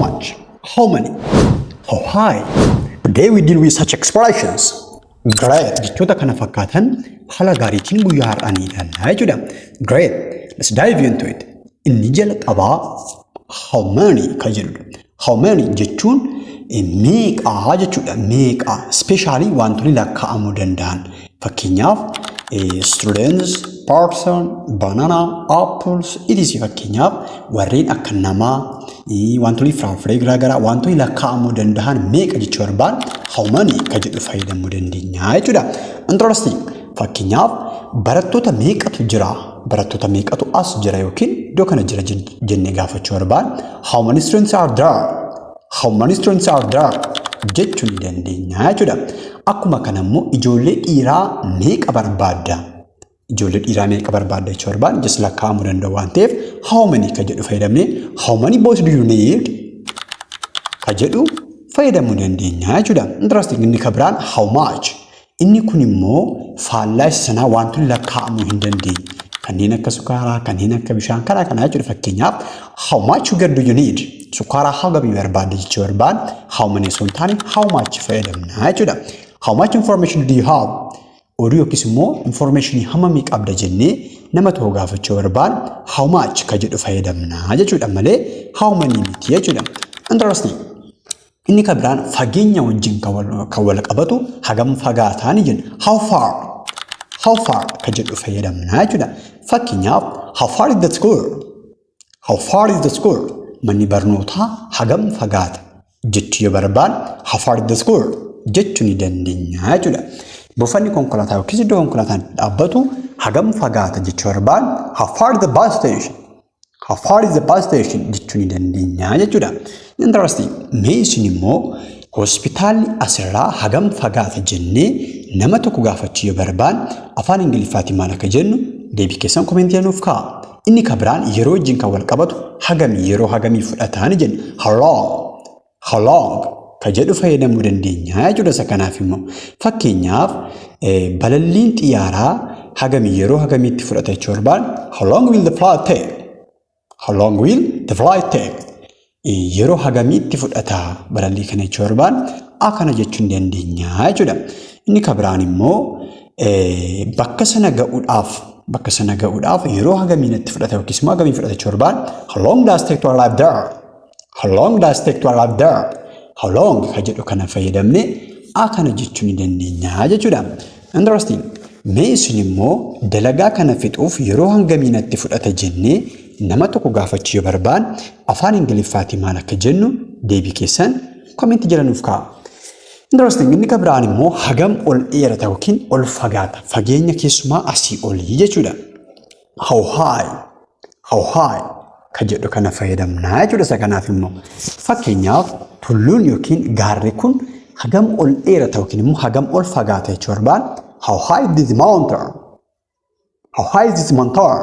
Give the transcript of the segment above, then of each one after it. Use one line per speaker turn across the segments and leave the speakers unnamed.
much, how many, how high. Today we deal with such expressions. Great jechoota kana fakkaatan haala gaariitiin guyyaa har'anii ilaallaa jechuudha. Great. Let's dive into it. Inni jala qabaa how many kan jedhudha. How many jechuun meeqaa jechuudha. Meeqaa especially wantoonni lakkaa'amuu danda'an. Fakkeenyaaf students, person, banana, apples, etc. Fakkeenyaaf warreen akka namaa wantoonni firaafirii garaagaraa wantoonni lakkaa'amuu danda'an meeqa jechuu barbaan how many kan jedhu fayyadamuu dandeenya jechuudha. Interesting. Fakkeenyaaf barattoota meeqatu jira? Barattoota meeqatu as jira yookiin iddoo kana jira jennee gaafachuu barbaan how many students are there? How many students are there? Jechuu ni dandeenya jechuudha. Akkuma kana immoo ijoollee dhiiraa meeqa barbaadda? Ijoollee dhiiraa meeqa barbaadda jechuu barbaan just lakkaa'amuu danda'u waan ta'eef how many kan jedhu fayyadamnee how many boys do you need kan jedhu fayyadamuu dandeenya jechuudha. Interesting. Inni kan biraan how much. Inni kun immoo faallaa isa sanaa wantoonni lakkaa'amuu hin dandeenye. Kanneen akka sukaaraa, kanneen akka bishaan kanaa jechuudha. Fakkeenyaaf how much sugar do you need? Sukaaraa hagamii barbaadda jechuu barbaan how many osoo hin taane how much fayyadamna jechuudha. How much information do you have? Oduu yookiis immoo informationii hammamii qabda jennee nama tokko gaafachuu barbaan how much kan jedhu fayyadamna jechuudha malee how many miti jechuudha. Interesting. Inni kan biraan fageenya wajjin kan wal qabatu hagam fagaataa ni jenna. How far? How far kan jedhu fayyadamna jechuudha. Fakkeenyaaf how far is the school? How far is the school? Manni barnootaa hagam fagaata jechuu yoo barbaan how far is the school jechuu ni dandeenya jechuudha. Buufanni konkolaataa yookiis iddoo konkolaataan dhaabbatu hagam fagaata jechuu barbaan how far is the bus station? How far is the bus station jechuu ni dandeenya jechuudha. Interesting. Mee isin immoo hospitaalli asirraa hagam fagaata jennee nama tokko gaafachuu yoo barbaan afaan Ingiliffaatiin maal akka jennu deebii keessan komentii nuuf kaa'a. Inni kan biraan yeroo wajjin kan wal qabatu hagamii yeroo hagamii fudhataa ni jenna. How long? How long kan jedhu fayyadamuu dandeenya jechuudha. Isa kanaaf immoo fakkeenyaaf balalliin xiyyaaraa hagamii yeroo hagamiitti fudhata jechuu barbaan how long will the flight take? How long will the flight take? Yeroo hagamiitti fudhata balallii kana jechuu barbaan akkana jechuu dandeenya jechuudha. Inni kan biraan immoo bakka sana ga'uudhaaf yeroo hagamiitti fudhata yookiis immoo hagamii fudhata jechuu barbaan how long does it take to arrive there? How long does it take to arrive there? How long kan jedhu kana fayyadamne akkana jechuu ni dandeenya jechuudha. Interesting. Mee isin immoo dalagaa kana fixuuf yeroo hangamiinatti fudhata jennee nama tokko gaafachuu yoo barbaan afaan Ingiliffaatiin maal akka jennu deebii keessan komentii jala nuuf kaa'a. Interesting. Inni kan biraan immoo hagam ol dheerata yookiin ol fagaata fageenya keessumaa asii olii jechuudha. How high? How high kan jedhu kana fayyadamna jechuudha. Isa kanaaf immoo fakkeenyaaf tulluun yookiin gaarri kun hagam ol dheerata yookiin immoo hagam ol fagaata jechuu barbaan how high is this mountain? How high is this mountain?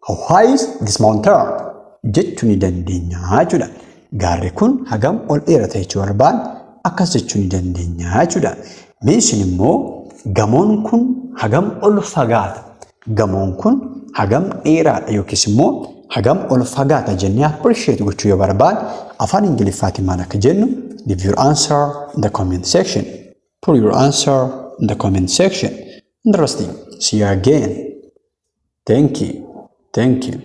How high is this mountain? Jechuu ni dandeenya jechuudha. Gaarri kun hagam ol dheerata jechuu barbaan akkas jechuu ni dandeenya jechuudha. Mee isin immoo gamoon kun hagam ol fagaata? Gamoon kun hagam dheeraadha yookiis immoo hagam ol fagaata jennee appreciate gochuu yoo barbaan afaan Ingiliffaatiin maal akka jennu leave your answer in the comment section. Put your answer in the comment section. Interesting. See you again. Thank you. Thank you.